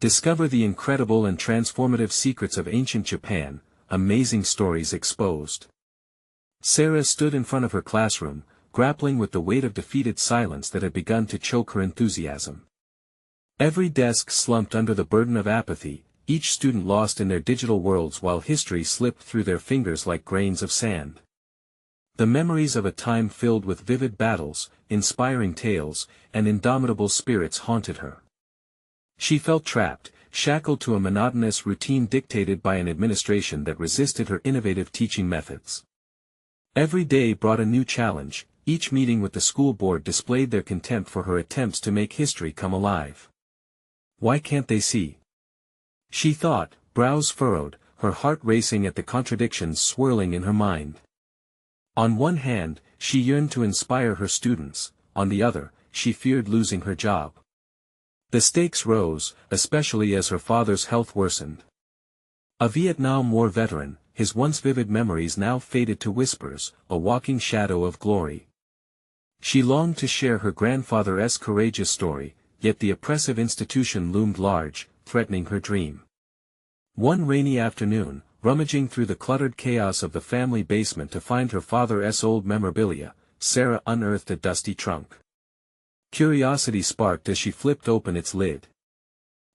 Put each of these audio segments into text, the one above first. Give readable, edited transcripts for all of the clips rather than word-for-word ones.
Discover the incredible and transformative secrets of ancient Japan, amazing stories exposed. Sarah stood in front of her classroom, grappling with the weight of defeated silence that had begun to choke her enthusiasm. Every desk slumped under the burden of apathy, each student lost in their digital worlds while history slipped through their fingers like grains of sand. The memories of a time filled with vivid battles, inspiring tales, and indomitable spirits haunted her. She felt trapped, shackled to a monotonous routine dictated by an administration that resisted her innovative teaching methods. Every day brought a new challenge, each meeting with the school board displayed their contempt for her attempts to make history come alive. Why can't they see? She thought, brows furrowed, her heart racing at the contradictions swirling in her mind. On one hand, she yearned to inspire her students, on the other, she feared losing her job. The stakes rose, especially as her father's health worsened. A Vietnam War veteran, his once vivid memories now faded to whispers, a walking shadow of glory. She longed to share her grandfather's courageous story, yet the oppressive institution loomed large, threatening her dream. One rainy afternoon, rummaging through the cluttered chaos of the family basement to find her father's old memorabilia, Sarah unearthed a dusty trunk. Curiosity sparked as she flipped open its lid.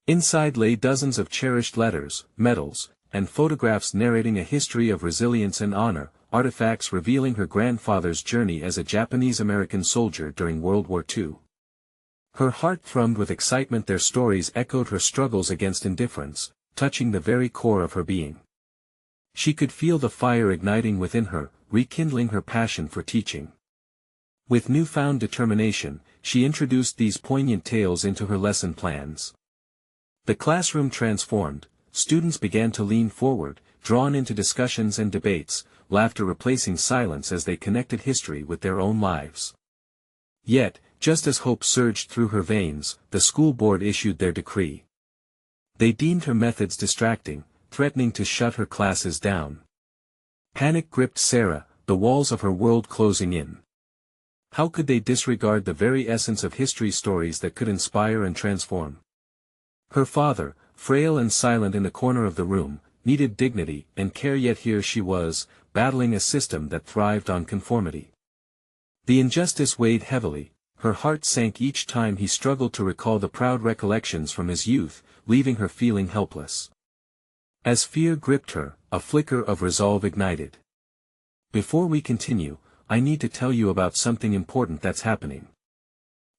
Inside lay dozens of cherished letters, medals, and photographs narrating a history of resilience and honor, artifacts revealing her grandfather's journey as a Japanese-American soldier during World War II. Her heart thrummed with excitement. Their stories echoed her struggles against indifference, touching the very core of her being. She could feel the fire igniting within her, rekindling her passion for teaching. With newfound determination, she introduced these poignant tales into her lesson plans. The classroom transformed, students began to lean forward, drawn into discussions and debates, laughter replacing silence as they connected history with their own lives. Yet, just as hope surged through her veins, the school board issued their decree. They deemed her methods distracting, threatening to shut her classes down. Panic gripped Sarah, the walls of her world closing in. How could they disregard the very essence of history, stories that could inspire and transform? Her father, frail and silent in the corner of the room, needed dignity and care, yet here she was, battling a system that thrived on conformity. The injustice weighed heavily, her heart sank each time he struggled to recall the proud recollections from his youth, leaving her feeling helpless. As fear gripped her, a flicker of resolve ignited. Before we continue, I need to tell you about something important that's happening.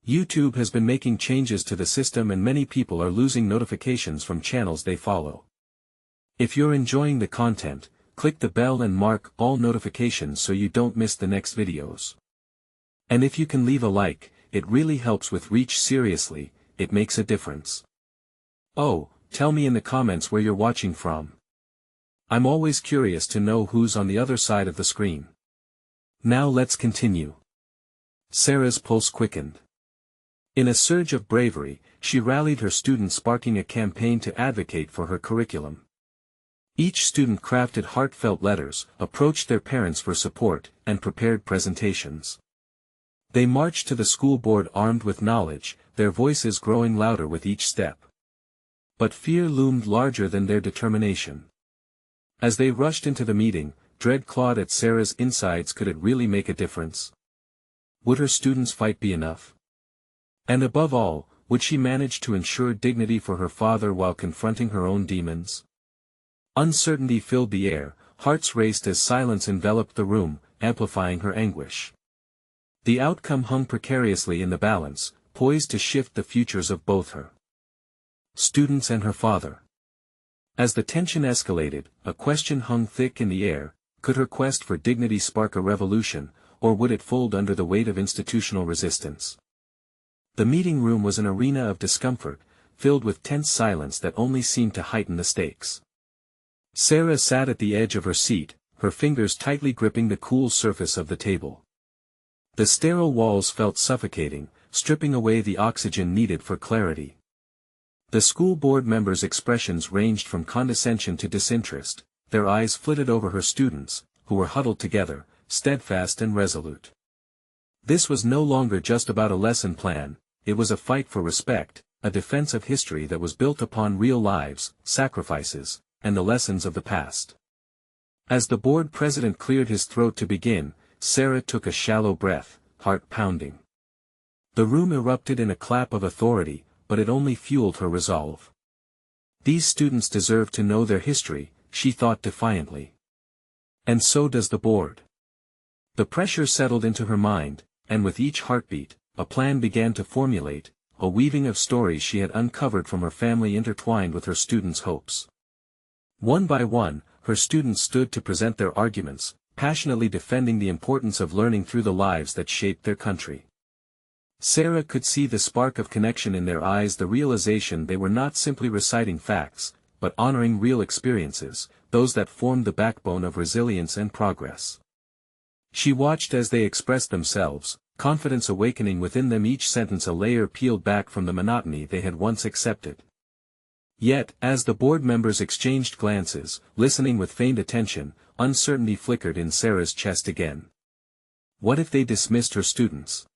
YouTube has been making changes to the system and many people are losing notifications from channels they follow. If you're enjoying the content, click the bell and mark all notifications so you don't miss the next videos. And if you can leave a like, it really helps with reach. Seriously, it makes a difference. Oh, tell me in the comments where you're watching from. I'm always curious to know who's on the other side of the screen. Now let's continue. Sarah's pulse quickened. In a surge of bravery, she rallied her students, sparking a campaign to advocate for her curriculum. Each student crafted heartfelt letters, approached their parents for support, and prepared presentations. They marched to the school board armed with knowledge, their voices growing louder with each step. But fear loomed larger than their determination. As they rushed into the meeting, dread clawed at Sarah's insides. Could it really make a difference? Would her students' fight be enough? And above all, would she manage to ensure dignity for her father while confronting her own demons? Uncertainty filled the air, hearts raced as silence enveloped the room, amplifying her anguish. The outcome hung precariously in the balance, poised to shift the futures of both her students and her father. As the tension escalated, a question hung thick in the air: could her quest for dignity spark a revolution, or would it fold under the weight of institutional resistance? The meeting room was an arena of discomfort, filled with tense silence that only seemed to heighten the stakes. Sarah sat at the edge of her seat, her fingers tightly gripping the cool surface of the table. The sterile walls felt suffocating, stripping away the oxygen needed for clarity. The school board members' expressions ranged from condescension to disinterest, their eyes flitted over her students, who were huddled together, steadfast and resolute. This was no longer just about a lesson plan, it was a fight for respect, a defense of history that was built upon real lives, sacrifices, and the lessons of the past. As the board president cleared his throat to begin, Sarah took a shallow breath, heart pounding. The room erupted in a clap of authority, but it only fueled her resolve. These students deserve to know their history, she thought defiantly. And so does the board. The pressure settled into her mind, and with each heartbeat, a plan began to formulate, a weaving of stories she had uncovered from her family intertwined with her students' hopes. One by one, her students stood to present their arguments, passionately defending the importance of learning through the lives that shaped their country. Sarah could see the spark of connection in their eyes, the realization they were not simply reciting facts, but honoring real experiences, those that formed the backbone of resilience and progress. She watched as they expressed themselves, confidence awakening within them, each sentence a layer peeled back from the monotony they had once accepted. Yet, as the board members exchanged glances, listening with feigned attention, uncertainty flickered in Sarah's chest again. What if they dismissed her students?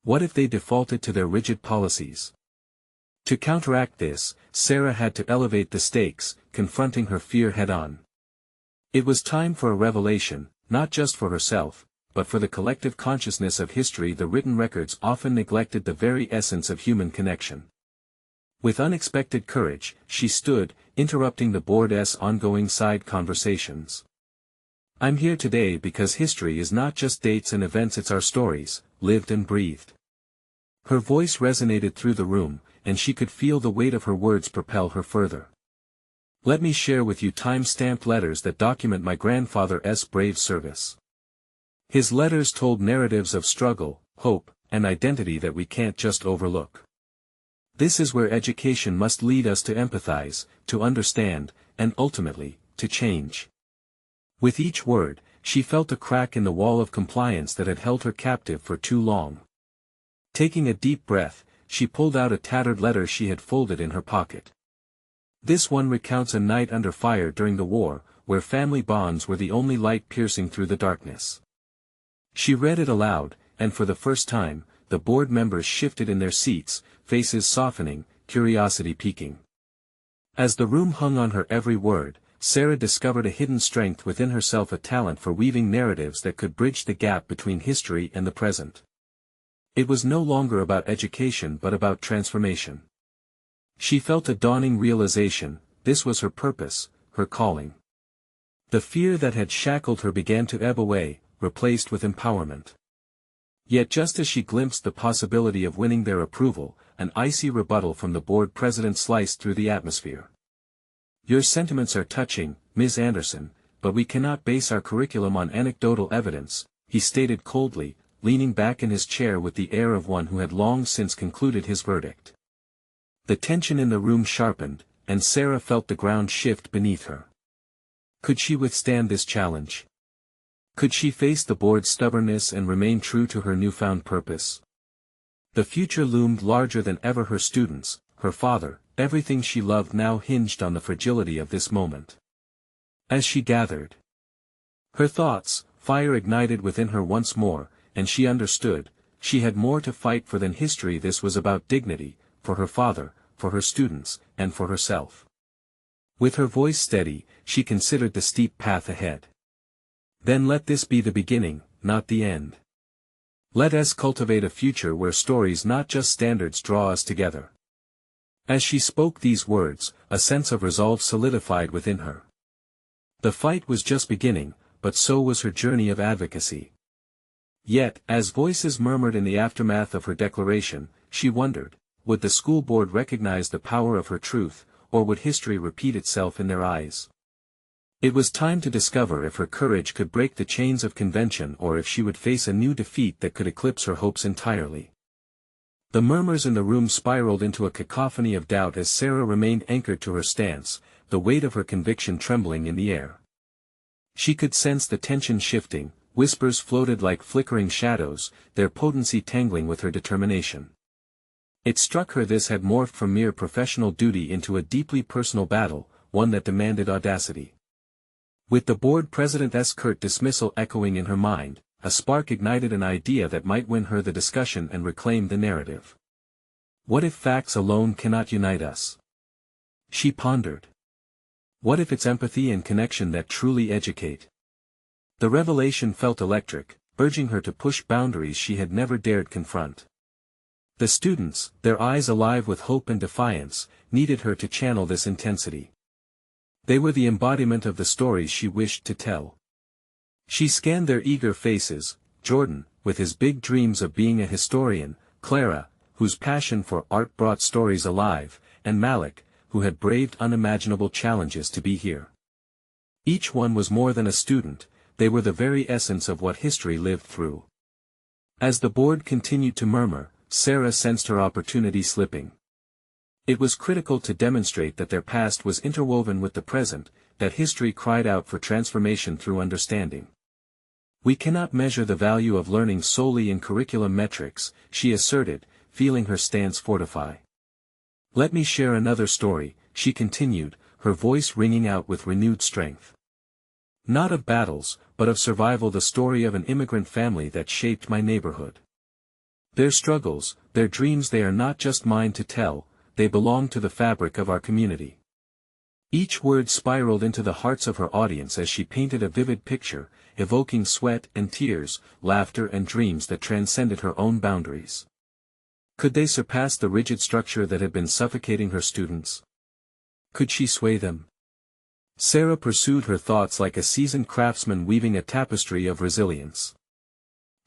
What if they defaulted to their rigid policies? To counteract this, Sarah had to elevate the stakes, confronting her fear head-on. It was time for a revelation, not just for herself, but for the collective consciousness of history. The written records often neglected the very essence of human connection. With unexpected courage, she stood, interrupting the board's ongoing side conversations. I'm here today because history is not just dates and events, it's our stories, lived and breathed. Her voice resonated through the room, and she could feel the weight of her words propel her further. Let me share with you time-stamped letters that document my grandfather's brave service. His letters told narratives of struggle, hope, and identity that we can't just overlook. This is where education must lead us to empathize, to understand, and ultimately, to change. With each word, she felt a crack in the wall of compliance that had held her captive for too long. Taking a deep breath, she pulled out a tattered letter she had folded in her pocket. This one recounts a night under fire during the war, where family bonds were the only light piercing through the darkness. She read it aloud, and for the first time, the board members shifted in their seats, faces softening, curiosity peaking. As the room hung on her every word, Sarah discovered a hidden strength within herself, a talent for weaving narratives that could bridge the gap between history and the present. It was no longer about education but about transformation. She felt a dawning realization: this was her purpose, her calling. The fear that had shackled her began to ebb away, replaced with empowerment. Yet just as she glimpsed the possibility of winning their approval, an icy rebuttal from the board president sliced through the atmosphere. Your sentiments are touching, Ms. Anderson, but we cannot base our curriculum on anecdotal evidence, he stated coldly, leaning back in his chair with the air of one who had long since concluded his verdict. The tension in the room sharpened, and Sarah felt the ground shift beneath her. Could she withstand this challenge? Could she face the board's stubbornness and remain true to her newfound purpose? The future loomed larger than ever. Her students, her father, everything she loved now hinged on the fragility of this moment. As she gathered her thoughts, fire ignited within her once more, and she understood, she had more to fight for than history. This was about dignity, for her father, for her students, and for herself. With her voice steady, she considered the steep path ahead. Then let this be the beginning, not the end. Let us cultivate a future where stories, not just standards, draw us together. As she spoke these words, a sense of resolve solidified within her. The fight was just beginning, but so was her journey of advocacy. Yet, as voices murmured in the aftermath of her declaration, she wondered, would the school board recognize the power of her truth, or would history repeat itself in their eyes? It was time to discover if her courage could break the chains of convention or if she would face a new defeat that could eclipse her hopes entirely. The murmurs in the room spiraled into a cacophony of doubt as Sarah remained anchored to her stance, the weight of her conviction trembling in the air. She could sense the tension shifting, whispers floated like flickering shadows, their potency tangling with her determination. It struck her this had morphed from mere professional duty into a deeply personal battle, one that demanded audacity. With the board president's curt dismissal echoing in her mind, a spark ignited an idea that might win her the discussion and reclaim the narrative. What if facts alone cannot unite us? She pondered. What if it's empathy and connection that truly educate? The revelation felt electric, urging her to push boundaries she had never dared confront. The students, their eyes alive with hope and defiance, needed her to channel this intensity. They were the embodiment of the stories she wished to tell. She scanned their eager faces, Jordan, with his big dreams of being a historian, Clara, whose passion for art brought stories alive, and Malik, who had braved unimaginable challenges to be here. Each one was more than a student, they were the very essence of what history lived through. As the board continued to murmur, Sarah sensed her opportunity slipping. It was critical to demonstrate that their past was interwoven with the present, that history cried out for transformation through understanding. We cannot measure the value of learning solely in curriculum metrics, she asserted, feeling her stance fortify. Let me share another story, she continued, her voice ringing out with renewed strength. Not of battles, but of survival, the story of an immigrant family that shaped my neighborhood. Their struggles, their dreams, they are not just mine to tell, they belong to the fabric of our community. Each word spiraled into the hearts of her audience as she painted a vivid picture, evoking sweat and tears, laughter and dreams that transcended her own boundaries. Could they surpass the rigid structure that had been suffocating her students? Could she sway them? Sarah pursued her thoughts like a seasoned craftsman weaving a tapestry of resilience.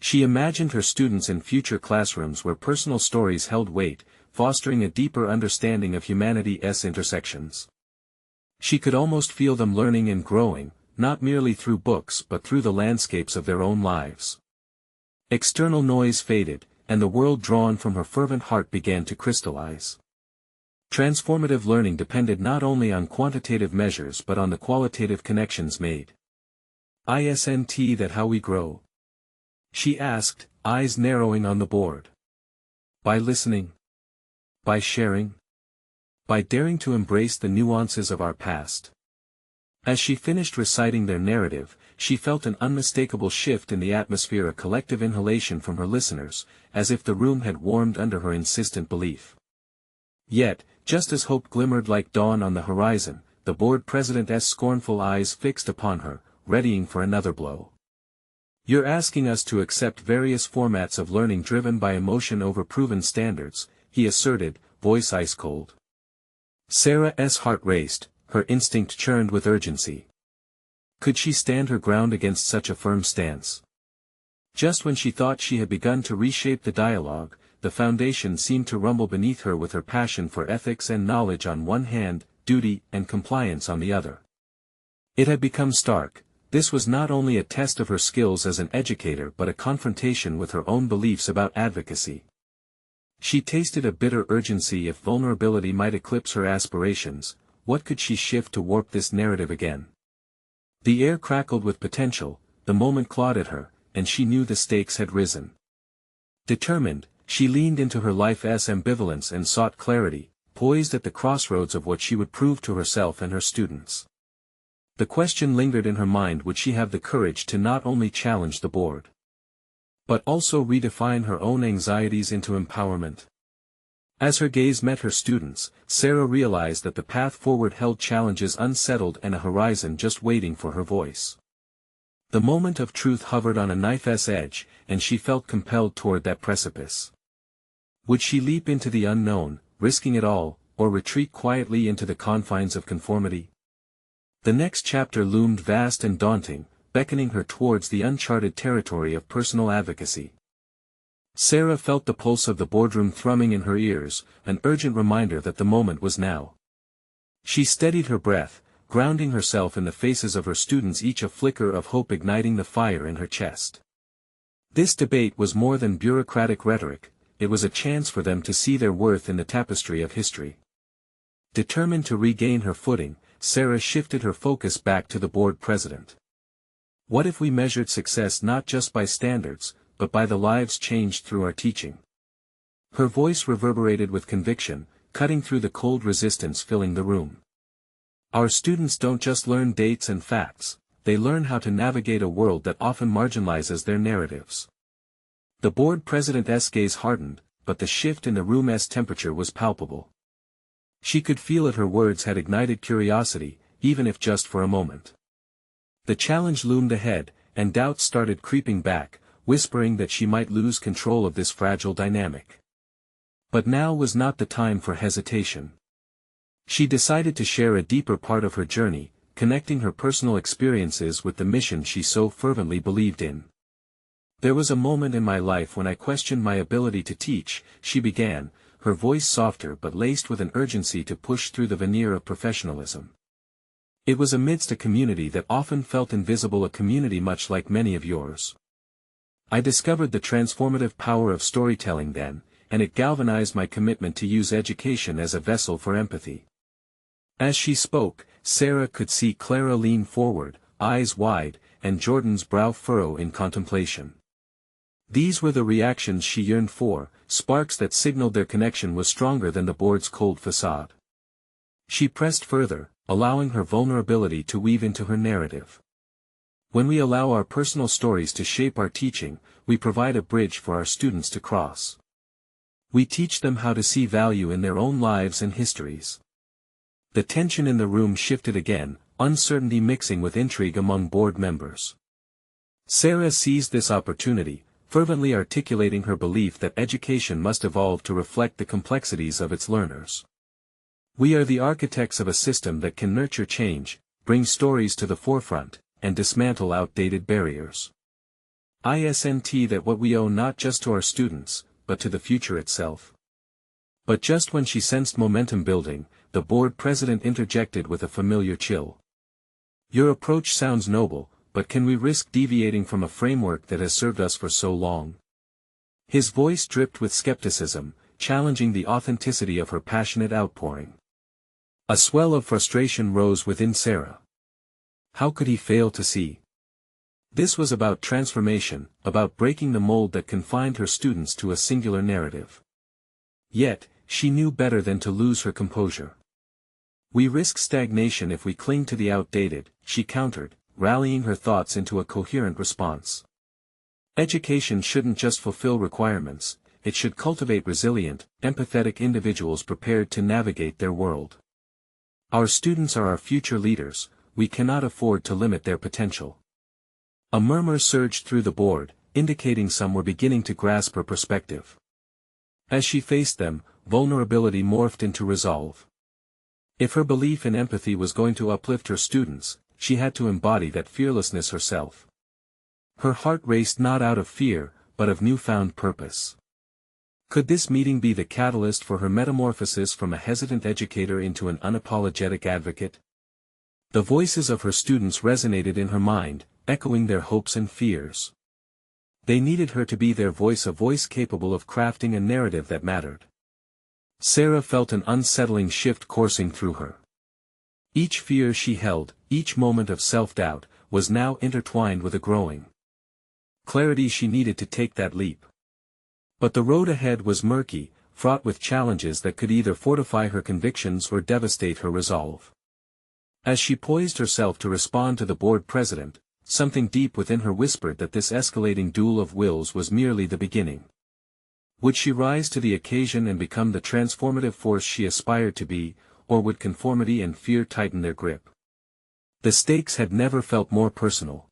She imagined her students in future classrooms where personal stories held weight, fostering a deeper understanding of humanity's intersections. She could almost feel them learning and growing, not merely through books but through the landscapes of their own lives. External noise faded, and the world drawn from her fervent heart began to crystallize. Transformative learning depended not only on quantitative measures but on the qualitative connections made. Isn't that how we grow? She asked, eyes narrowing on the board. By listening? By sharing? By daring to embrace the nuances of our past? As she finished reciting their narrative, she felt an unmistakable shift in the atmosphere, a collective inhalation from her listeners, as if the room had warmed under her insistent belief. Yet, just as hope glimmered like dawn on the horizon, the board president's scornful eyes fixed upon her, readying for another blow. You're asking us to accept various formats of learning driven by emotion over proven standards, he asserted, voice ice cold. Sarah's heart raced, her instinct churned with urgency. Could she stand her ground against such a firm stance? Just when she thought she had begun to reshape the dialogue, the foundation seemed to rumble beneath her, with her passion for ethics and knowledge on one hand, duty and compliance on the other. It had become stark. This was not only a test of her skills as an educator but a confrontation with her own beliefs about advocacy. She tasted a bitter urgency. If vulnerability might eclipse her aspirations, what could she shift to warp this narrative again? The air crackled with potential, the moment clawed at her, and she knew the stakes had risen. Determined, she leaned into her life's ambivalence and sought clarity, poised at the crossroads of what she would prove to herself and her students. The question lingered in her mind: would she have the courage to not only challenge the board, but also redefine her own anxieties into empowerment? As her gaze met her students, Sarah realized that the path forward held challenges unsettled and a horizon just waiting for her voice. The moment of truth hovered on a knife's edge, and she felt compelled toward that precipice. Would she leap into the unknown, risking it all, or retreat quietly into the confines of conformity? The next chapter loomed vast and daunting, beckoning her towards the uncharted territory of personal advocacy. Sarah felt the pulse of the boardroom thrumming in her ears, an urgent reminder that the moment was now. She steadied her breath, grounding herself in the faces of her students, each a flicker of hope igniting the fire in her chest. This debate was more than bureaucratic rhetoric, it was a chance for them to see their worth in the tapestry of history. Determined to regain her footing, Sarah shifted her focus back to the board president. What if we measured success not just by standards, but by the lives changed through our teaching? Her voice reverberated with conviction, cutting through the cold resistance filling the room. Our students don't just learn dates and facts, they learn how to navigate a world that often marginalizes their narratives. The board president's gaze hardened, but the shift in the room's temperature was palpable. She could feel it. Her words had ignited curiosity, even if just for a moment. The challenge loomed ahead, and doubts started creeping back, whispering that she might lose control of this fragile dynamic. But now was not the time for hesitation. She decided to share a deeper part of her journey, connecting her personal experiences with the mission she so fervently believed in. "There was a moment in my life when I questioned my ability to teach," she began, her voice softer but laced with an urgency to push through the veneer of professionalism. "It was amidst a community that often felt invisible, a community much like many of yours. I discovered the transformative power of storytelling then, and it galvanized my commitment to use education as a vessel for empathy." As she spoke, Sarah could see Clara lean forward, eyes wide, and Jordan's brow furrow in contemplation. These were the reactions she yearned for, sparks that signaled their connection was stronger than the board's cold facade. She pressed further, allowing her vulnerability to weave into her narrative. "When we allow our personal stories to shape our teaching, we provide a bridge for our students to cross. We teach them how to see value in their own lives and histories." The tension in the room shifted again, uncertainty mixing with intrigue among board members. Sarah seized this opportunity, fervently articulating her belief that education must evolve to reflect the complexities of its learners. "We are the architects of a system that can nurture change, bring stories to the forefront, and dismantle outdated barriers. ISNT that what we owe not just to our students, but to the future itself." But just when she sensed momentum building, the board president interjected with a familiar chill. "Your approach sounds noble, but can we risk deviating from a framework that has served us for so long?" His voice dripped with skepticism, challenging the authenticity of her passionate outpouring. A swell of frustration rose within Sarah. How could he fail to see? This was about transformation, about breaking the mold that confined her students to a singular narrative. Yet, she knew better than to lose her composure. "We risk stagnation if we cling to the outdated," she countered, rallying her thoughts into a coherent response. "Education shouldn't just fulfill requirements, it should cultivate resilient, empathetic individuals prepared to navigate their world. Our students are our future leaders, we cannot afford to limit their potential." A murmur surged through the board, indicating some were beginning to grasp her perspective. As she faced them, vulnerability morphed into resolve. If her belief in empathy was going to uplift her students, she had to embody that fearlessness herself. Her heart raced not out of fear, but of newfound purpose. Could this meeting be the catalyst for her metamorphosis from a hesitant educator into an unapologetic advocate? The voices of her students resonated in her mind, echoing their hopes and fears. They needed her to be their voice, a voice capable of crafting a narrative that mattered. Sarah felt an unsettling shift coursing through her. Each fear she held, each moment of self-doubt, was now intertwined with a growing clarity. She needed to take that leap. But the road ahead was murky, fraught with challenges that could either fortify her convictions or devastate her resolve. As she poised herself to respond to the board president, something deep within her whispered that this escalating duel of wills was merely the beginning. Would she rise to the occasion and become the transformative force she aspired to be, or would conformity and fear tighten their grip? The stakes had never felt more personal.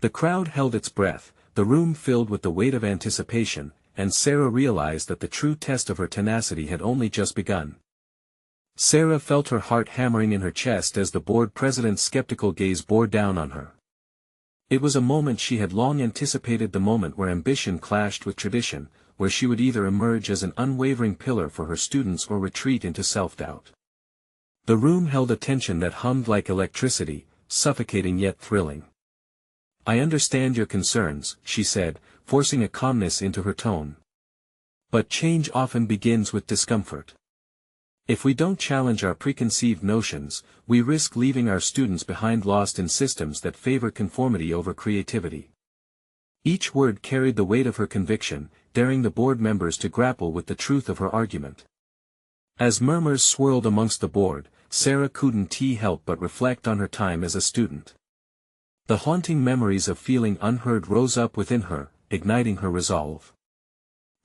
The crowd held its breath, the room filled with the weight of anticipation, and Sarah realized that the true test of her tenacity had only just begun. Sarah felt her heart hammering in her chest as the board president's skeptical gaze bore down on her. It was a moment she had long anticipated, the moment where ambition clashed with tradition, where she would either emerge as an unwavering pillar for her students or retreat into self-doubt. The room held a tension that hummed like electricity, suffocating yet thrilling. "I understand your concerns," she said, forcing a calmness into her tone. "But change often begins with discomfort. If we don't challenge our preconceived notions, we risk leaving our students behind, lost in systems that favor conformity over creativity." Each word carried the weight of her conviction, daring the board members to grapple with the truth of her argument. As murmurs swirled amongst the board, Sarah couldn't help but reflect on her time as a student. The haunting memories of feeling unheard rose up within her, igniting her resolve.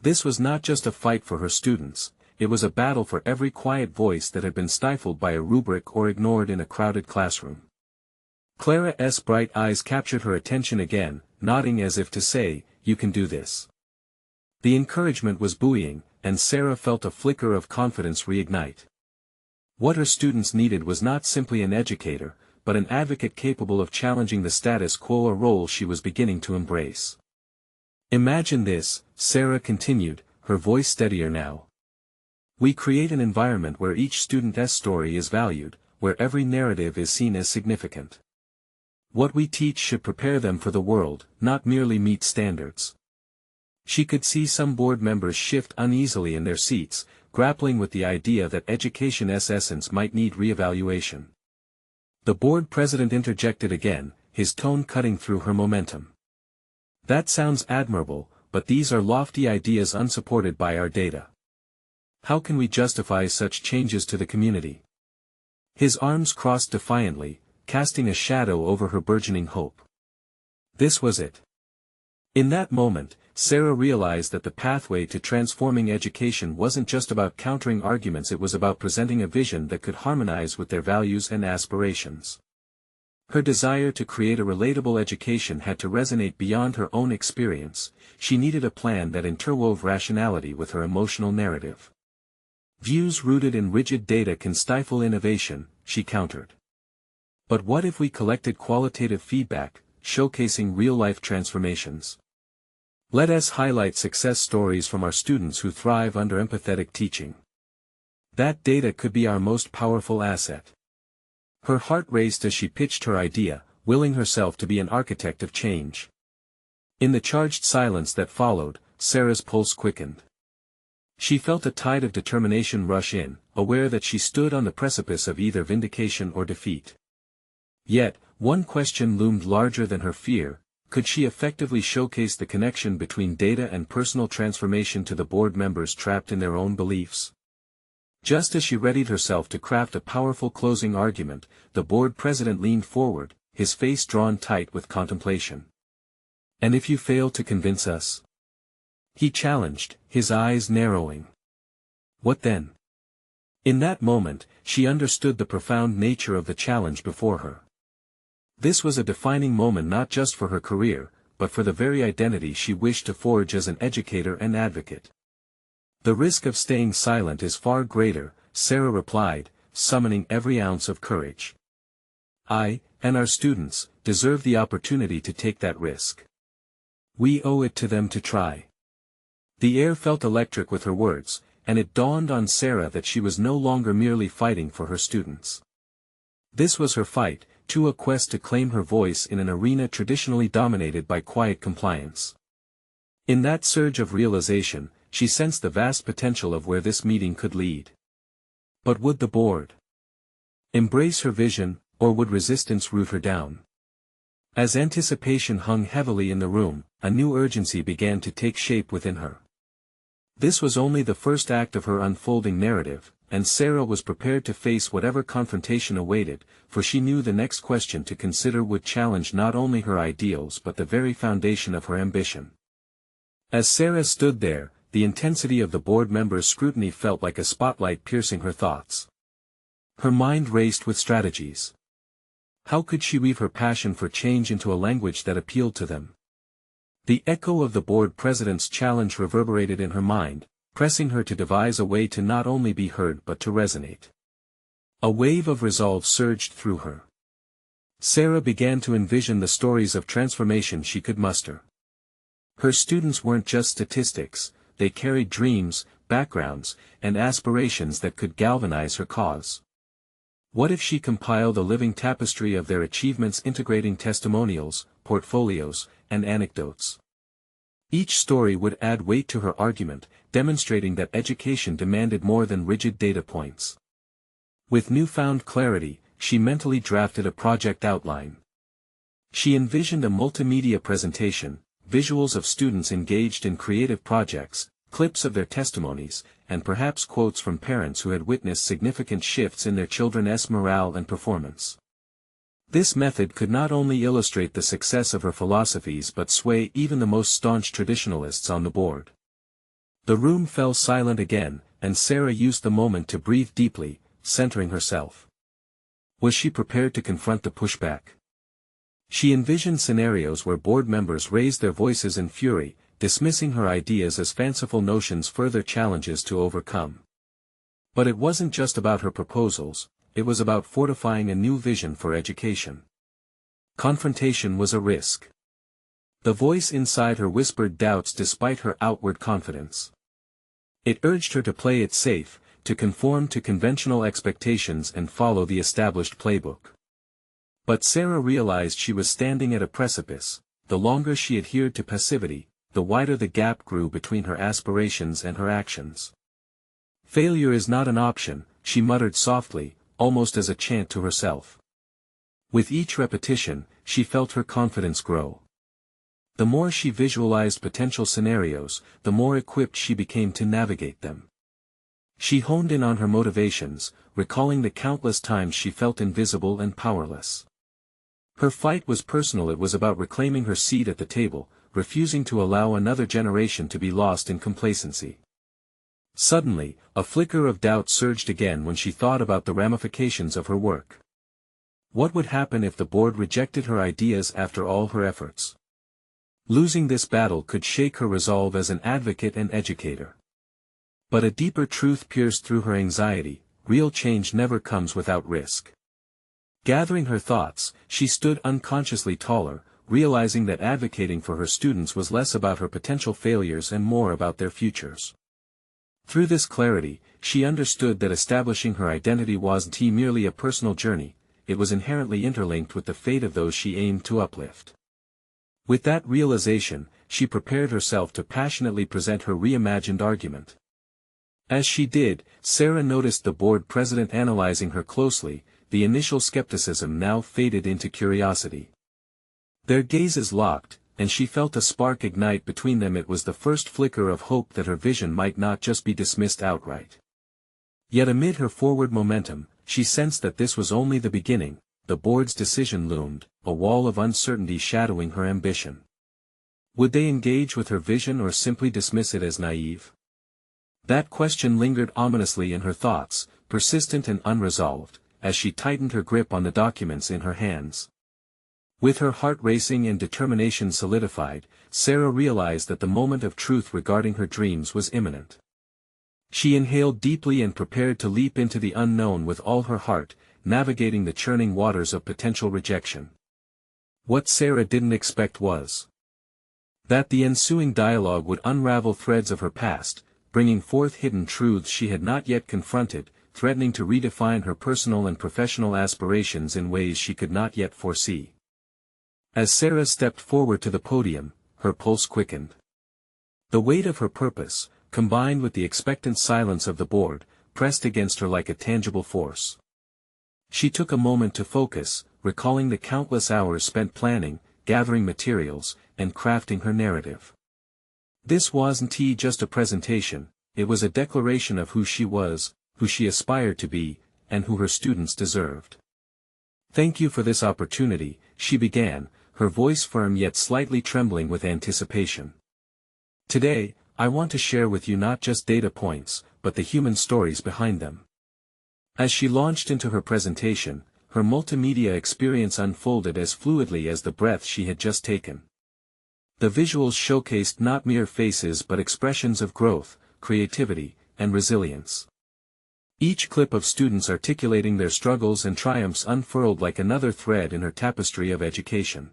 This was not just a fight for her students, it was a battle for every quiet voice that had been stifled by a rubric or ignored in a crowded classroom. Clara's bright eyes captured her attention again, nodding as if to say, "You can do this." The encouragement was buoying, and Sarah felt a flicker of confidence reignite. What her students needed was not simply an educator, but an advocate capable of challenging the status quo, a role she was beginning to embrace. "Imagine this," Sarah continued, her voice steadier now. "We create an environment where each student's story is valued, where every narrative is seen as significant. What we teach should prepare them for the world, not merely meet standards." She could see some board members shift uneasily in their seats, grappling with the idea that education's essence might need reevaluation. The board president interjected again, his tone cutting through her momentum. "That sounds admirable, but these are lofty ideas unsupported by our data. How can we justify such changes to the community?" His arms crossed defiantly, casting a shadow over her burgeoning hope. This was it. In that moment, Sarah realized that the pathway to transforming education wasn't just about countering arguments, it was about presenting a vision that could harmonize with their values and aspirations. Her desire to create a relatable education had to resonate beyond her own experience. She needed a plan that interwove rationality with her emotional narrative. "Views rooted in rigid data can stifle innovation," she countered. "But what if we collected qualitative feedback, showcasing real-life transformations? Let us highlight success stories from our students who thrive under empathetic teaching. That data could be our most powerful asset." Her heart raced as she pitched her idea, willing herself to be an architect of change. In the charged silence that followed, Sarah's pulse quickened. She felt a tide of determination rush in, aware that she stood on the precipice of either vindication or defeat. Yet, one question loomed larger than her fear: could she effectively showcase the connection between data and personal transformation to the board members trapped in their own beliefs? Just as she readied herself to craft a powerful closing argument, the board president leaned forward, his face drawn tight with contemplation. "And if you fail to convince us?" he challenged, his eyes narrowing. "What then?" In that moment, she understood the profound nature of the challenge before her. This was a defining moment not just for her career, but for the very identity she wished to forge as an educator and advocate. "The risk of staying silent is far greater," Sarah replied, summoning every ounce of courage. "I, and our students, deserve the opportunity to take that risk. We owe it to them to try." The air felt electric with her words, and it dawned on Sarah that she was no longer merely fighting for her students. This was her fight, to a quest to claim her voice in an arena traditionally dominated by quiet compliance. In that surge of realization, she sensed the vast potential of where this meeting could lead. But would the board embrace her vision, or would resistance root her down? As anticipation hung heavily in the room, a new urgency began to take shape within her. This was only the first act of her unfolding narrative, and Sarah was prepared to face whatever confrontation awaited, for she knew the next question to consider would challenge not only her ideals but the very foundation of her ambition. As Sarah stood there, the intensity of the board members' scrutiny felt like a spotlight piercing her thoughts. Her mind raced with strategies. How could she weave her passion for change into a language that appealed to them? The echo of the board president's challenge reverberated in her mind, pressing her to devise a way to not only be heard but to resonate. A wave of resolve surged through her. Sarah began to envision the stories of transformation she could muster. Her students weren't just statistics, they carried dreams, backgrounds, and aspirations that could galvanize her cause. What if she compiled a living tapestry of their achievements, integrating testimonials, portfolios, and anecdotes? Each story would add weight to her argument, demonstrating that education demanded more than rigid data points. With newfound clarity, she mentally drafted a project outline. She envisioned a multimedia presentation, visuals of students engaged in creative projects, clips of their testimonies, and perhaps quotes from parents who had witnessed significant shifts in their children's morale and performance. This method could not only illustrate the success of her philosophies but sway even the most staunch traditionalists on the board. The room fell silent again, and Sarah used the moment to breathe deeply, centering herself. Was she prepared to confront the pushback? She envisioned scenarios where board members raised their voices in fury, dismissing her ideas as fanciful notions, further challenges to overcome. But it wasn't just about her proposals, it was about fortifying a new vision for education. Confrontation was a risk. The voice inside her whispered doubts despite her outward confidence. It urged her to play it safe, to conform to conventional expectations and follow the established playbook. But Sarah realized she was standing at a precipice. The longer she adhered to passivity, the wider the gap grew between her aspirations and her actions. Failure is not an option, she muttered softly, almost as a chant to herself. With each repetition, she felt her confidence grow. The more she visualized potential scenarios, the more equipped she became to navigate them. She honed in on her motivations, recalling the countless times she felt invisible and powerless. Her fight was personal. It was about reclaiming her seat at the table, refusing to allow another generation to be lost in complacency. Suddenly, a flicker of doubt surged again when she thought about the ramifications of her work. What would happen if the board rejected her ideas after all her efforts? Losing this battle could shake her resolve as an advocate and educator. But a deeper truth pierced through her anxiety: real change never comes without risk. Gathering her thoughts, she stood unconsciously taller, realizing that advocating for her students was less about her potential failures and more about their futures. Through this clarity, she understood that establishing her identity wasn't merely a personal journey, it was inherently interlinked with the fate of those she aimed to uplift. With that realization, she prepared herself to passionately present her reimagined argument. As she did, Sarah noticed the board president analyzing her closely. The initial skepticism now faded into curiosity. Their gazes locked, and she felt a spark ignite between them. It was the first flicker of hope that her vision might not just be dismissed outright. Yet amid her forward momentum, she sensed that this was only the beginning. The board's decision loomed, a wall of uncertainty shadowing her ambition. Would they engage with her vision or simply dismiss it as naive? That question lingered ominously in her thoughts, persistent and unresolved, as she tightened her grip on the documents in her hands. With her heart racing and determination solidified, Sarah realized that the moment of truth regarding her dreams was imminent. She inhaled deeply and prepared to leap into the unknown with all her heart, navigating the churning waters of potential rejection. What Sarah didn't expect was that the ensuing dialogue would unravel threads of her past, bringing forth hidden truths she had not yet confronted, threatening to redefine her personal and professional aspirations in ways she could not yet foresee. As Sarah stepped forward to the podium, her pulse quickened. The weight of her purpose, combined with the expectant silence of the board, pressed against her like a tangible force. She took a moment to focus, recalling the countless hours spent planning, gathering materials, and crafting her narrative. This wasn't just a presentation, it was a declaration of who she was, who she aspired to be, and who her students deserved. "Thank you for this opportunity," she began, her voice firm yet slightly trembling with anticipation. "Today, I want to share with you not just data points, but the human stories behind them." As she launched into her presentation, her multimedia experience unfolded as fluidly as the breath she had just taken. The visuals showcased not mere faces but expressions of growth, creativity, and resilience. Each clip of students articulating their struggles and triumphs unfurled like another thread in her tapestry of education.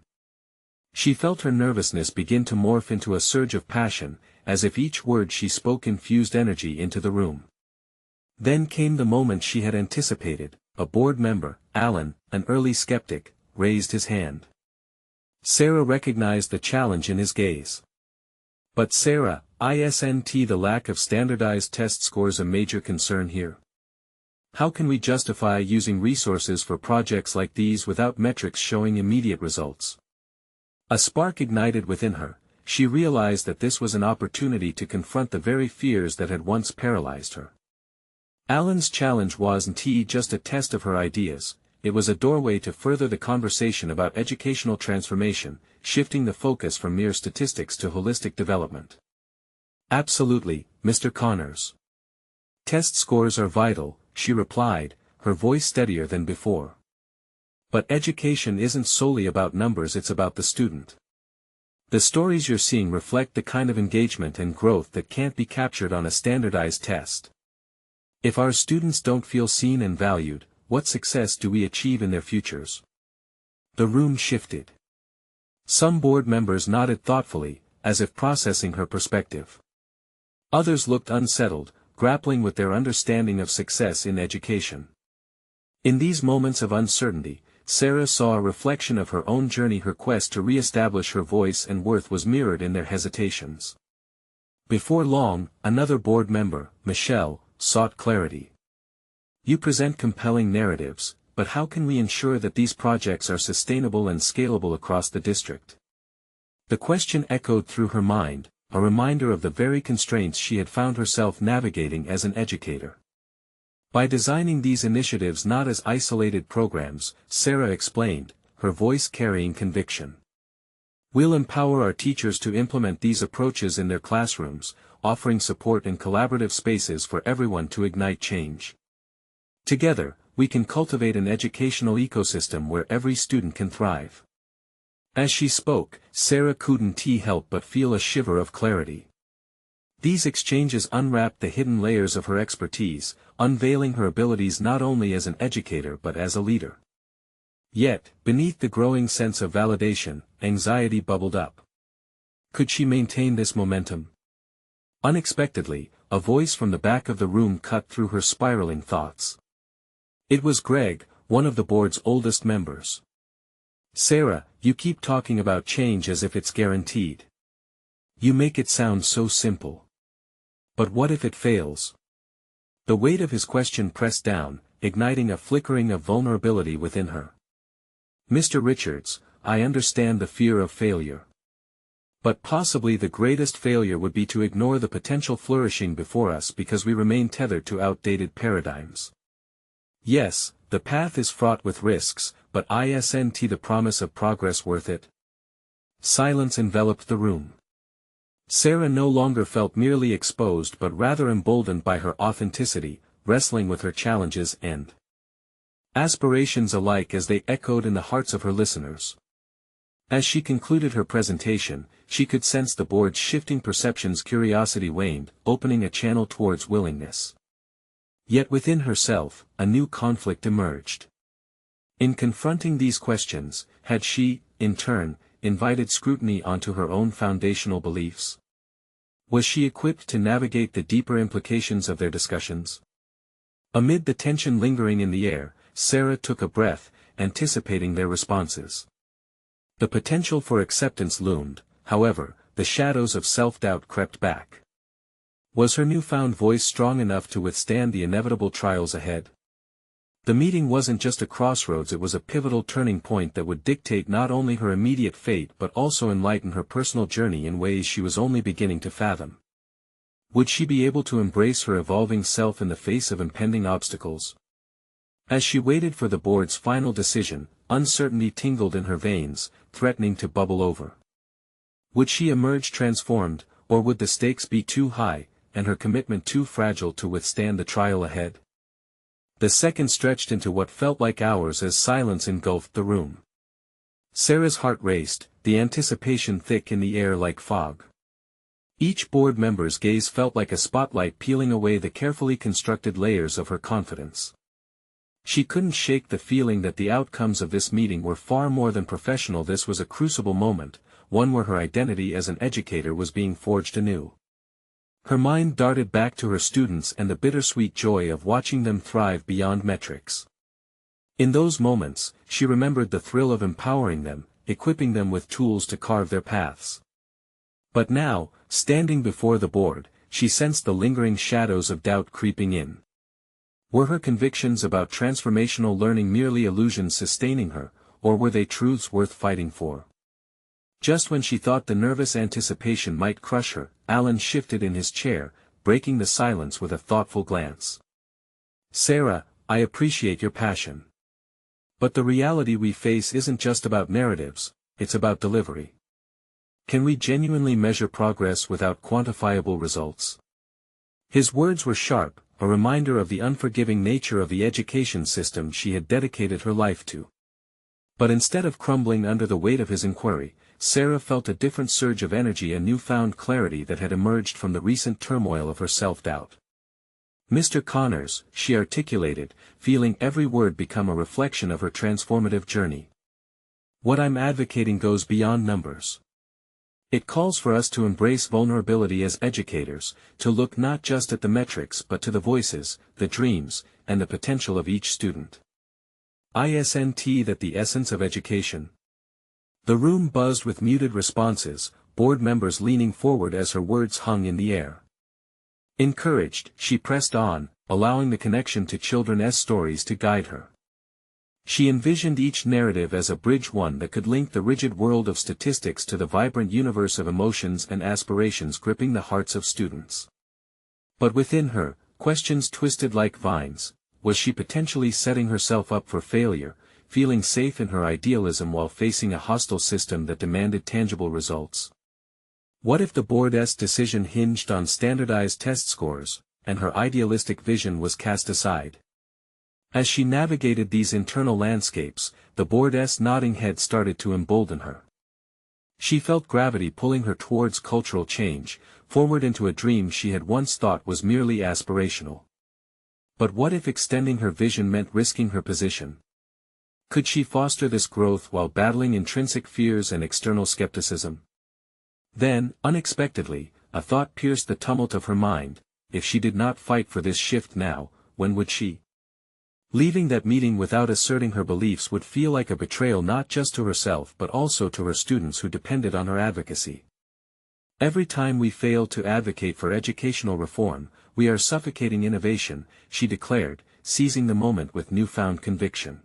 She felt her nervousness begin to morph into a surge of passion, as if each word she spoke infused energy into the room. Then came the moment she had anticipated. A board member, Alan, an early skeptic, raised his hand. Sarah recognized the challenge in his gaze. "But Sarah, isn't the lack of standardized test scores a major concern here? How can we justify using resources for projects like these without metrics showing immediate results?" A spark ignited within her. She realized that this was an opportunity to confront the very fears that had once paralyzed her. Alan's challenge wasn't just a test of her ideas, it was a doorway to further the conversation about educational transformation, shifting the focus from mere statistics to holistic development. "Absolutely," Mr. Connors. Test scores are vital, she replied, her voice steadier than before. But education isn't solely about numbers, it's about the student. The stories you're seeing reflect the kind of engagement and growth that can't be captured on a standardized test. If our students don't feel seen and valued, what success do we achieve in their futures? The room shifted. Some board members nodded thoughtfully, as if processing her perspective. Others looked unsettled, grappling with their understanding of success in education. In these moments of uncertainty, Sarah saw a reflection of her own journey. Her quest to re-establish her voice and worth was mirrored in their hesitations. Before long, another board member, Michelle, sought clarity. You present compelling narratives, but how can we ensure that these projects are sustainable and scalable across the district? The question echoed through her mind, a reminder of the very constraints she had found herself navigating as an educator. By designing these initiatives not as isolated programs, Sarah explained, her voice carrying conviction. We'll empower our teachers to implement these approaches in their classrooms, offering support and collaborative spaces for everyone to ignite change. Together, we can cultivate an educational ecosystem where every student can thrive. As she spoke, Sarah couldn't help but feel a shiver of clarity. These exchanges unwrapped the hidden layers of her expertise, unveiling her abilities not only as an educator but as a leader. Yet, beneath the growing sense of validation, anxiety bubbled up. Could she maintain this momentum? Unexpectedly, a voice from the back of the room cut through her spiraling thoughts. It was Greg, one of the board's oldest members. Sarah, you keep talking about change as if it's guaranteed. You make it sound so simple. But what if it fails? The weight of his question pressed down, igniting a flickering of vulnerability within her. Mr. Richards, I understand the fear of failure. But possibly the greatest failure would be to ignore the potential flourishing before us because we remain tethered to outdated paradigms. Yes, the path is fraught with risks, but isn't the promise of progress worth it? Silence enveloped the room. Sarah no longer felt merely exposed but rather emboldened by her authenticity, wrestling with her challenges and aspirations alike as they echoed in the hearts of her listeners. As she concluded her presentation, she could sense the board's shifting perceptions. Curiosity waned, opening a channel towards willingness. Yet within herself, a new conflict emerged. In confronting these questions, had she, in turn, invited scrutiny onto her own foundational beliefs? Was she equipped to navigate the deeper implications of their discussions? Amid the tension lingering in the air, Sarah took a breath, anticipating their responses. The potential for acceptance loomed, however, the shadows of self-doubt crept back. Was her newfound voice strong enough to withstand the inevitable trials ahead? The meeting wasn't just a crossroads, it was a pivotal turning point that would dictate not only her immediate fate but also enlighten her personal journey in ways she was only beginning to fathom. Would she be able to embrace her evolving self in the face of impending obstacles? As she waited for the board's final decision, uncertainty tingled in her veins, threatening to bubble over. Would she emerge transformed, or would the stakes be too high, and her commitment too fragile to withstand the trial ahead? The seconds stretched into what felt like hours as silence engulfed the room. Sarah's heart raced, the anticipation thick in the air like fog. Each board member's gaze felt like a spotlight peeling away the carefully constructed layers of her confidence. She couldn't shake the feeling that the outcomes of this meeting were far more than professional. This was a crucible moment, one where her identity as an educator was being forged anew. Her mind darted back to her students and the bittersweet joy of watching them thrive beyond metrics. In those moments, she remembered the thrill of empowering them, equipping them with tools to carve their paths. But now, standing before the board, she sensed the lingering shadows of doubt creeping in. Were her convictions about transformational learning merely illusions sustaining her, or were they truths worth fighting for? Just when she thought the nervous anticipation might crush her, Alan shifted in his chair, breaking the silence with a thoughtful glance. Sarah, I appreciate your passion. But the reality we face isn't just about narratives, it's about delivery. Can we genuinely measure progress without quantifiable results? His words were sharp, a reminder of the unforgiving nature of the education system she had dedicated her life to. But instead of crumbling under the weight of his inquiry, Sarah felt a different surge of energy, a newfound clarity that had emerged from the recent turmoil of her self-doubt. "Mr. Connors," she articulated, feeling every word become a reflection of her transformative journey. "What I'm advocating goes beyond numbers. It calls for us to embrace vulnerability as educators, to look not just at the metrics but to the voices, the dreams, and the potential of each student. Isn't that the essence of education?" The room buzzed with muted responses, board members leaning forward as her words hung in the air. Encouraged, she pressed on, allowing the connection to children's stories to guide her. She envisioned each narrative as a bridge, one that could link the rigid world of statistics to the vibrant universe of emotions and aspirations gripping the hearts of students. But within her, questions twisted like vines. Was she potentially setting herself up for failure, feeling safe in her idealism while facing a hostile system that demanded tangible results? What if the board's decision hinged on standardized test scores, and her idealistic vision was cast aside? As she navigated these internal landscapes, the board's nodding head started to embolden her. She felt gravity pulling her towards cultural change, forward into a dream she had once thought was merely aspirational. But what if extending her vision meant risking her position? Could she foster this growth while battling intrinsic fears and external skepticism? Then, unexpectedly, a thought pierced the tumult of her mind. If she did not fight for this shift now, when would she? Leaving that meeting without asserting her beliefs would feel like a betrayal not just to herself but also to her students who depended on her advocacy. "Every time we fail to advocate for educational reform, we are suffocating innovation," she declared, seizing the moment with newfound conviction.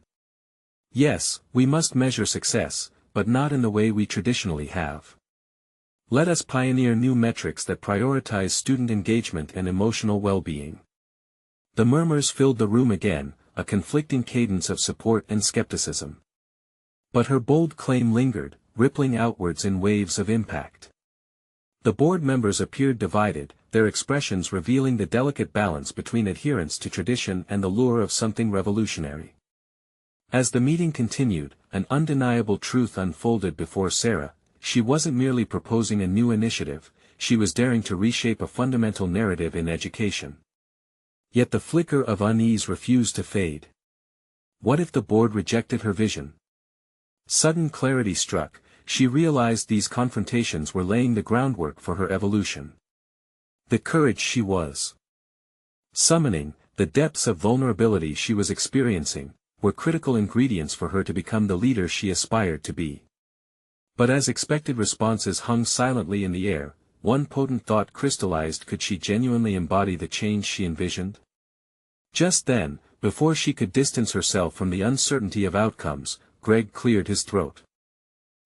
"Yes, we must measure success, but not in the way we traditionally have. Let us pioneer new metrics that prioritize student engagement and emotional well-being." The murmurs filled the room again, a conflicting cadence of support and skepticism. But her bold claim lingered, rippling outwards in waves of impact. The board members appeared divided, their expressions revealing the delicate balance between adherence to tradition and the lure of something revolutionary. As the meeting continued, an undeniable truth unfolded before Sarah. She wasn't merely proposing a new initiative, she was daring to reshape a fundamental narrative in education. Yet the flicker of unease refused to fade. What if the board rejected her vision? Sudden clarity struck. She realized these confrontations were laying the groundwork for her evolution. The courage she was summoning, the depths of vulnerability she was experiencing, were critical ingredients for her to become the leader she aspired to be. But as expected responses hung silently in the air, one potent thought crystallized: could she genuinely embody the change she envisioned? Just then, before she could distance herself from the uncertainty of outcomes, Greg cleared his throat.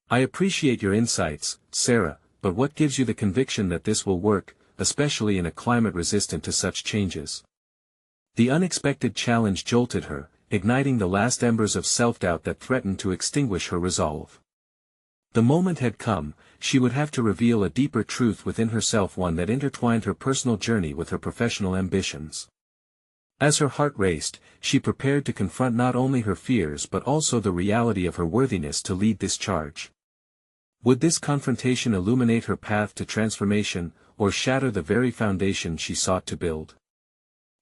"I appreciate your insights, Sarah, but what gives you the conviction that this will work, especially in a climate resistant to such changes?" The unexpected challenge jolted her, igniting the last embers of self-doubt that threatened to extinguish her resolve. The moment had come. She would have to reveal a deeper truth within herself, one that intertwined her personal journey with her professional ambitions. As her heart raced, she prepared to confront not only her fears but also the reality of her worthiness to lead this charge. Would this confrontation illuminate her path to transformation, or shatter the very foundation she sought to build?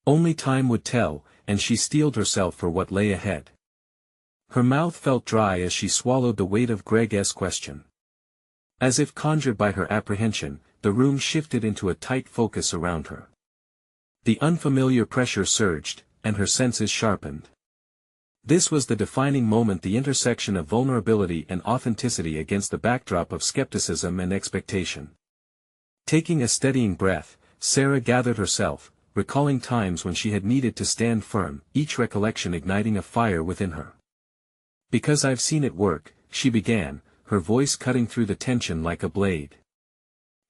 Only time would tell, and she steeled herself for what lay ahead. Her mouth felt dry as she swallowed the weight of Greg's question. As if conjured by her apprehension, the room shifted into a tight focus around her. The unfamiliar pressure surged, and her senses sharpened. This was the defining moment, the intersection of vulnerability and authenticity against the backdrop of skepticism and expectation. Taking a steadying breath, Sarah gathered herself, recalling times when she had needed to stand firm, each recollection igniting a fire within her. "Because I've seen it work," she began, her voice cutting through the tension like a blade.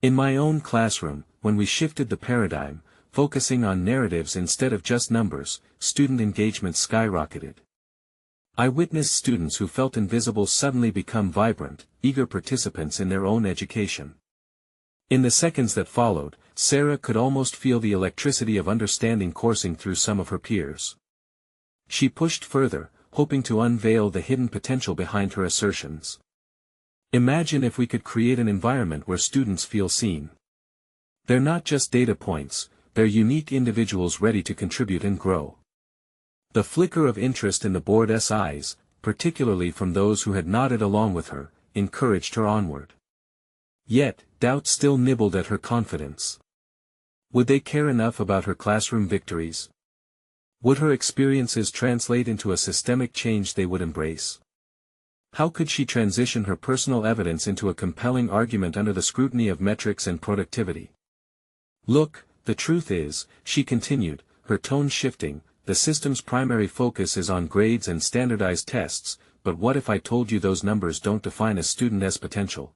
"In my own classroom, when we shifted the paradigm, focusing on narratives instead of just numbers, student engagement skyrocketed. I witnessed students who felt invisible suddenly become vibrant, eager participants in their own education. In the seconds that followed, Sarah could almost feel the electricity of understanding coursing through some of her peers. She pushed further, hoping to unveil the hidden potential behind her assertions. Imagine if we could create an environment where students feel seen. They're not just data points, they're unique individuals ready to contribute and grow. The flicker of interest in the board's eyes, particularly from those who had nodded along with her, encouraged her onward. Yet, doubt still nibbled at her confidence. Would they care enough about her classroom victories? Would her experiences translate into a systemic change they would embrace? How could she transition her personal evidence into a compelling argument under the scrutiny of metrics and productivity? Look, the truth is, she continued, her tone shifting, the system's primary focus is on grades and standardized tests, but what if I told you those numbers don't define a student's potential?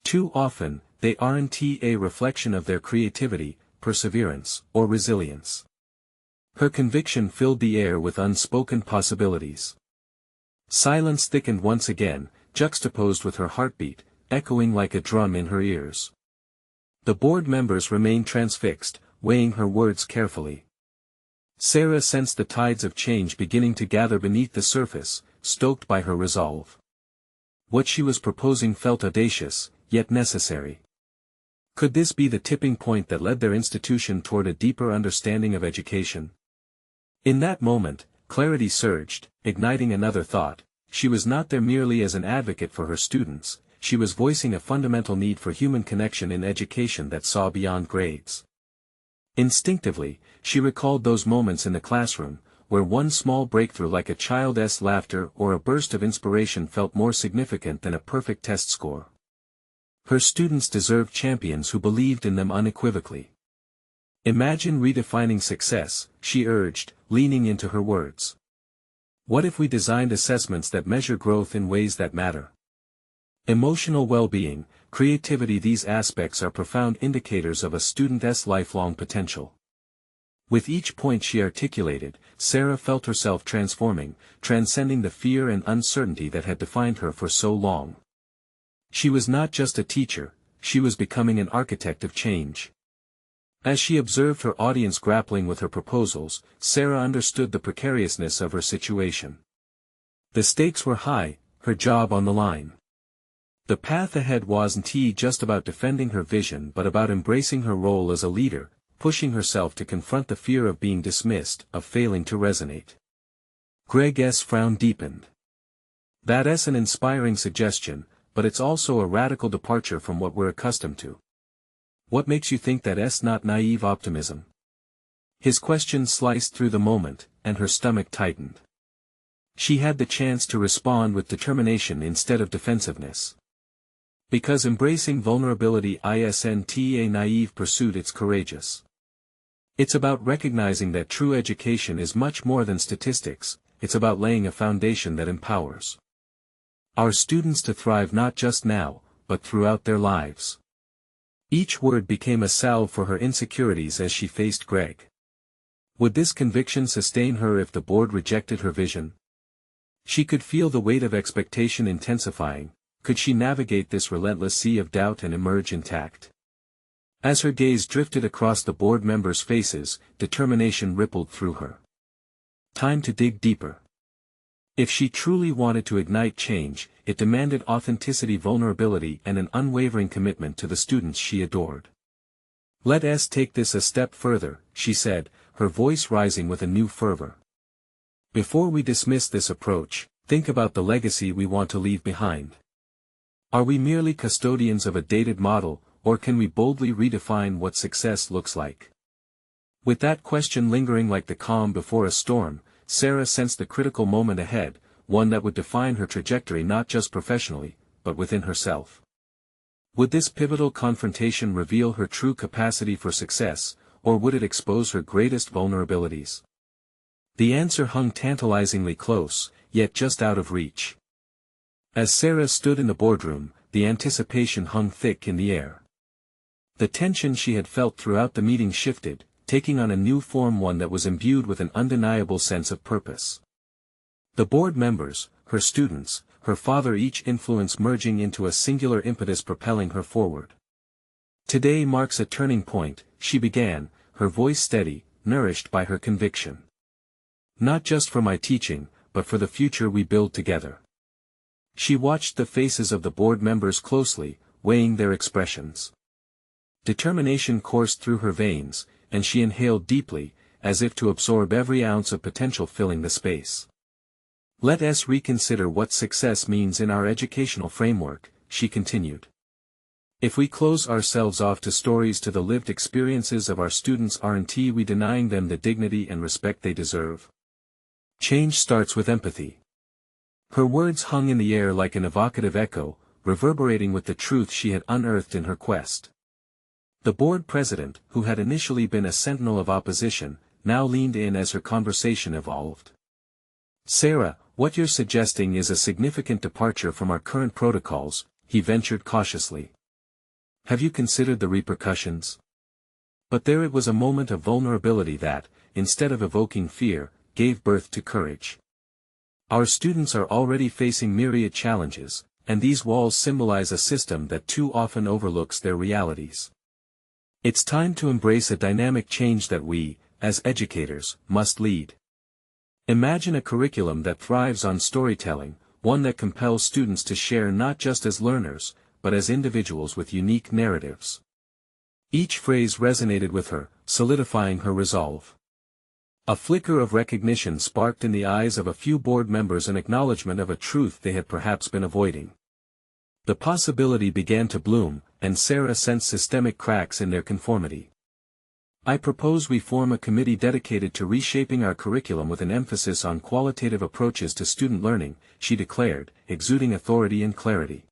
Too often, they aren't a reflection of their creativity, perseverance, or resilience. Her conviction filled the air with unspoken possibilities. Silence thickened once again, juxtaposed with her heartbeat, echoing like a drum in her ears. The board members remained transfixed, weighing her words carefully. Sarah sensed the tides of change beginning to gather beneath the surface, stoked by her resolve. What she was proposing felt audacious, yet necessary. Could this be the tipping point that led their institution toward a deeper understanding of education? In that moment, clarity surged, igniting another thought. She was not there merely as an advocate for her students, she was voicing a fundamental need for human connection in education that saw beyond grades. Instinctively, she recalled those moments in the classroom, where one small breakthrough like a child's laughter or a burst of inspiration felt more significant than a perfect test score. Her students deserved champions who believed in them unequivocally. Imagine redefining success, she urged, leaning into her words. What if we designed assessments that measure growth in ways that matter? Emotional well-being, creativity, these aspects are profound indicators of a student's lifelong potential. With each point she articulated, Sarah felt herself transforming, transcending the fear and uncertainty that had defined her for so long. She was not just a teacher, she was becoming an architect of change. As she observed her audience grappling with her proposals, Sarah understood the precariousness of her situation. The stakes were high, her job on the line. The path ahead wasn't just about defending her vision but about embracing her role as a leader, pushing herself to confront the fear of being dismissed, of failing to resonate. Greg's frown deepened. That's an inspiring suggestion, but it's also a radical departure from what we're accustomed to. What makes you think that's not naive optimism? His question sliced through the moment, and her stomach tightened. She had the chance to respond with determination instead of defensiveness. Because embracing vulnerability isn't a naive pursuit, it's courageous. It's about recognizing that true education is much more than statistics, it's about laying a foundation that empowers our students to thrive not just now, but throughout their lives. Each word became a salve for her insecurities as she faced Greg. Would this conviction sustain her if the board rejected her vision? She could feel the weight of expectation intensifying. Could she navigate this relentless sea of doubt and emerge intact? As her gaze drifted across the board members' faces, determination rippled through her. Time to dig deeper. If she truly wanted to ignite change, it demanded authenticity, vulnerability, and an unwavering commitment to the students she adored. Let's take this a step further, she said, her voice rising with a new fervor. Before we dismiss this approach, think about the legacy we want to leave behind. Are we merely custodians of a dated model, or can we boldly redefine what success looks like? With that question lingering like the calm before a storm, Sarah sensed the critical moment ahead, one that would define her trajectory not just professionally, but within herself. Would this pivotal confrontation reveal her true capacity for success, or would it expose her greatest vulnerabilities? The answer hung tantalizingly close, yet just out of reach. As Sarah stood in the boardroom, the anticipation hung thick in the air. The tension she had felt throughout the meeting shifted, taking on a new form, one that was imbued with an undeniable sense of purpose. The board members, her students, her father, each influence merging into a singular impetus propelling her forward. Today marks a turning point, she began, her voice steady, nourished by her conviction. Not just for my teaching, but for the future we build together. She watched the faces of the board members closely, weighing their expressions. Determination coursed through her veins, and she inhaled deeply, as if to absorb every ounce of potential filling the space. Let us reconsider what success means in our educational framework, she continued. If we close ourselves off to stories to the lived experiences of our students, aren't we denying them the dignity and respect they deserve? Change starts with empathy. Her words hung in the air like an evocative echo, reverberating with the truth she had unearthed in her quest. The board president, who had initially been a sentinel of opposition, now leaned in as her conversation evolved. Sarah, what you're suggesting is a significant departure from our current protocols, he ventured cautiously. Have you considered the repercussions? But there it was a moment of vulnerability that, instead of evoking fear, gave birth to courage. Our students are already facing myriad challenges, and these walls symbolize a system that too often overlooks their realities. It's time to embrace a dynamic change that we, as educators, must lead. Imagine a curriculum that thrives on storytelling, one that compels students to share not just as learners, but as individuals with unique narratives. Each phrase resonated with her, solidifying her resolve. A flicker of recognition sparked in the eyes of a few board members, an acknowledgement of a truth they had perhaps been avoiding. The possibility began to bloom, and Sarah sensed systemic cracks in their conformity. I propose we form a committee dedicated to reshaping our curriculum with an emphasis on qualitative approaches to student learning, she declared, exuding authority and clarity.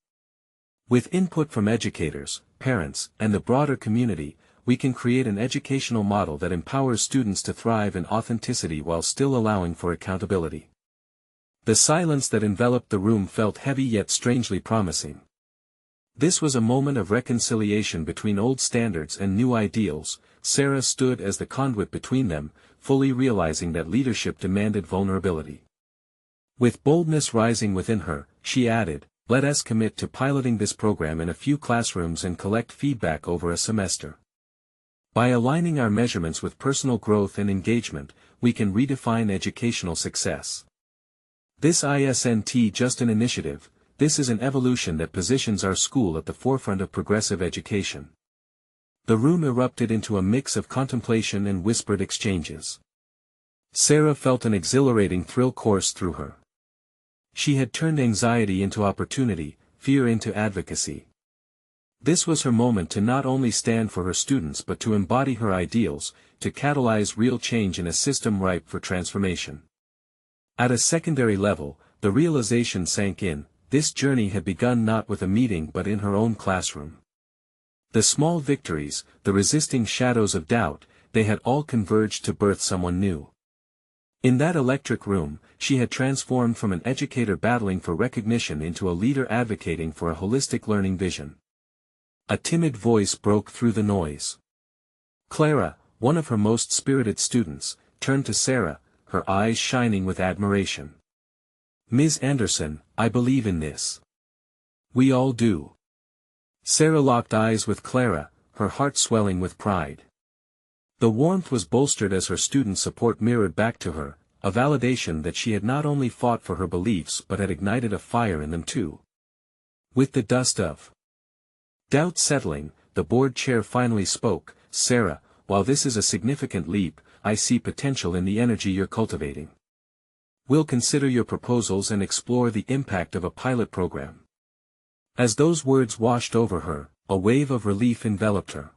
With input from educators, parents, and the broader community, we can create an educational model that empowers students to thrive in authenticity while still allowing for accountability. The silence that enveloped the room felt heavy yet strangely promising. This was a moment of reconciliation between old standards and new ideals. Sarah stood as the conduit between them, fully realizing that leadership demanded vulnerability. With boldness rising within her, she added, "Let us commit to piloting this program in a few classrooms and collect feedback over a semester. By aligning our measurements with personal growth and engagement, we can redefine educational success. This isn't just an initiative, this is an evolution that positions our school at the forefront of progressive education." The room erupted into a mix of contemplation and whispered exchanges. Sarah felt an exhilarating thrill course through her. She had turned anxiety into opportunity, fear into advocacy. This was her moment to not only stand for her students but to embody her ideals, to catalyze real change in a system ripe for transformation. At a secondary level, the realization sank in, this journey had begun not with a meeting but in her own classroom. The small victories, the resisting shadows of doubt, they had all converged to birth someone new. In that electric room, she had transformed from an educator battling for recognition into a leader advocating for a holistic learning vision. A timid voice broke through the noise. Clara, one of her most spirited students, turned to Sarah, her eyes shining with admiration. "Ms. Anderson, I believe in this." "We all do." Sarah locked eyes with Clara, her heart swelling with pride. The warmth was bolstered as her student support mirrored back to her, a validation that she had not only fought for her beliefs but had ignited a fire in them too. With the dust of doubt settling, the board chair finally spoke, "Sarah, while this is a significant leap, I see potential in the energy you're cultivating. We'll consider your proposals and explore the impact of a pilot program." As those words washed over her, a wave of relief enveloped her.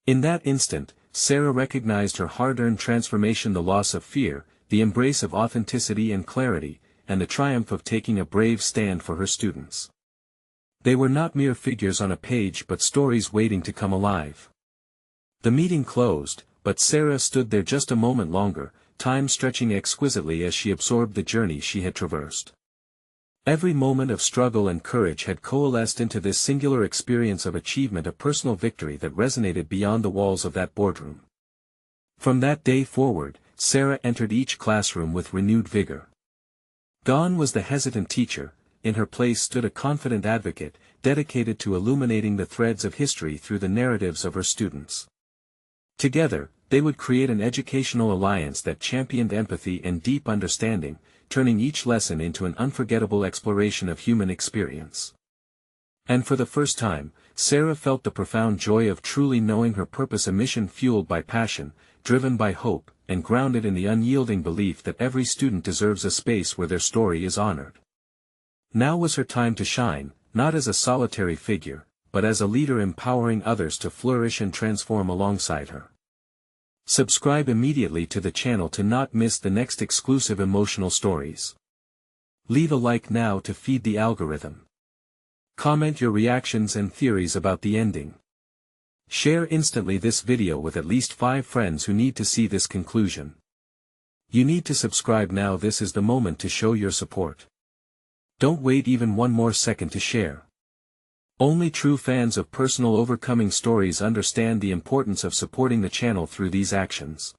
In that instant, Sarah recognized her hard-earned transformation, the loss of fear, the embrace of authenticity and clarity, and the triumph of taking a brave stand for her students. They were not mere figures on a page but stories waiting to come alive. The meeting closed, but Sarah stood there just a moment longer, time stretching exquisitely as she absorbed the journey she had traversed. Every moment of struggle and courage had coalesced into this singular experience of achievement, a personal victory that resonated beyond the walls of that boardroom. From that day forward, Sarah entered each classroom with renewed vigor. Gone was the hesitant teacher, in her place stood a confident advocate, dedicated to illuminating the threads of history through the narratives of her students. Together, they would create an educational alliance that championed empathy and deep understanding, turning each lesson into an unforgettable exploration of human experience. And for the first time, Sarah felt the profound joy of truly knowing her purpose, a mission fueled by passion, driven by hope, and grounded in the unyielding belief that every student deserves a space where their story is honored. Now was her time to shine, not as a solitary figure, but as a leader empowering others to flourish and transform alongside her. Subscribe immediately to the channel to not miss the next exclusive emotional stories. Leave a like now to feed the algorithm. Comment your reactions and theories about the ending. Share instantly this video with at least 5 friends who need to see this conclusion. You need to subscribe now. This is the moment to show your support. Don't wait even one more second to share. Only true fans of personal overcoming stories understand the importance of supporting the channel through these actions.